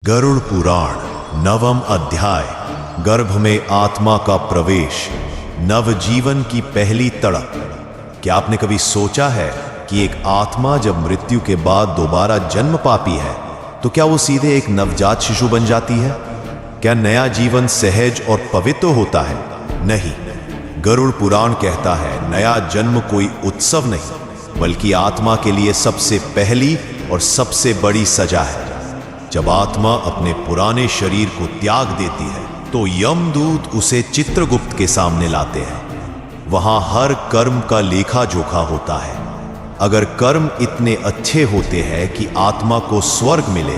गरुड़ पुराण नवम अध्याय। गर्भ में आत्मा का प्रवेश, नवजीवन की पहली तड़प। क्या आपने कभी सोचा है कि एक आत्मा जब मृत्यु के बाद दोबारा जन्म पाती है तो क्या वो सीधे एक नवजात शिशु बन जाती है? क्या नया जीवन सहज और पवित्र होता है? नहीं। गरुड़ पुराण कहता है नया जन्म कोई उत्सव नहीं, बल्कि आत्मा के लिए सबसे पहली और सबसे बड़ी सजा है। जब आत्मा अपने पुराने शरीर को त्याग देती है तो यमदूत उसे चित्रगुप्त के सामने लाते हैं। वहां हर कर्म का लेखा जोखा होता है। अगर कर्म इतने अच्छे होते हैं कि आत्मा को स्वर्ग मिले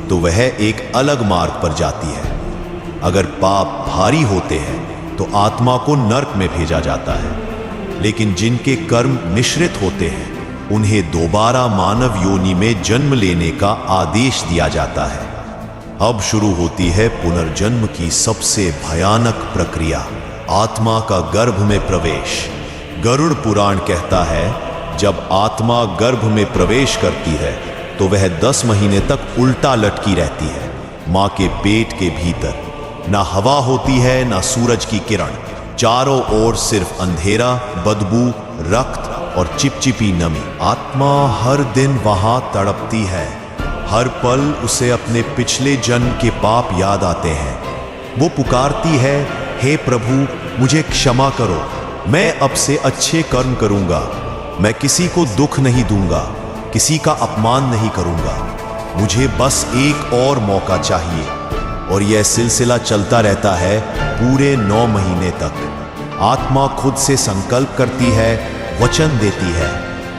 तो वह एक अलग मार्ग पर जाती है। अगर पाप भारी होते हैं तो आत्मा को नर्क में भेजा जाता है। लेकिन जिनके कर्म मिश्रित होते हैं उन्हें दोबारा मानव योनि में जन्म लेने का आदेश दिया जाता है। अब शुरू होती है पुनर्जन्म की सबसे भयानक प्रक्रिया, आत्मा का गर्भ में प्रवेश। गरुड़ पुराण कहता है जब आत्मा गर्भ में प्रवेश करती है तो वह 10 महीने तक उल्टा लटकी रहती है। मां के पेट के भीतर ना हवा होती है ना सूरज की किरण, चारों ओर सिर्फ अंधेरा, बदबू, रक्त और चिपचिपी नमी। आत्मा हर दिन वहां तड़पती है। हर पल उसे अपने पिछले जन्म के पाप याद आते हैं। वो पुकारती है, हे प्रभु मुझे क्षमा करो, मैं अब से अच्छे कर्म करूंगा, मैं किसी को दुख नहीं दूंगा, किसी का अपमान नहीं करूंगा, मुझे बस एक और मौका चाहिए। और यह सिलसिला चलता रहता है पूरे 9 महीने तक। आत्मा खुद से संकल्प करती है, वचन देती है,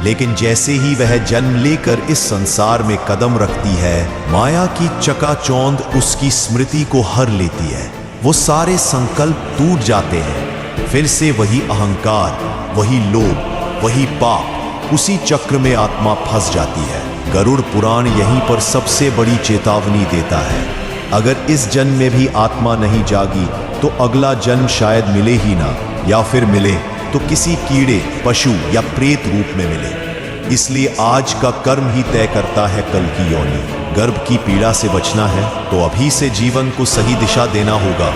लेकिन जैसे ही वह जन्म लेकर इस संसार में कदम रखती है, माया की चकाचौंध उसकी स्मृति को हर लेती है। वो सारे संकल्प टूट जाते हैं। फिर से वही अहंकार, वही लोभ, वही पाप, उसी चक्र में आत्मा फंस जाती है। गरुड़ पुराण यहीं पर सबसे बड़ी चेतावनी देता है। अगर इस जन्म में भी आत्मा नहीं जागी तो अगला जन्म शायद मिले ही ना, या फिर मिले तो किसी कीड़े, पशु या प्रेत रूप में मिले। इसलिए आज का कर्म ही तय करता है कल की योनि। गर्भ की पीड़ा से बचना है तो अभी से जीवन को सही दिशा देना होगा।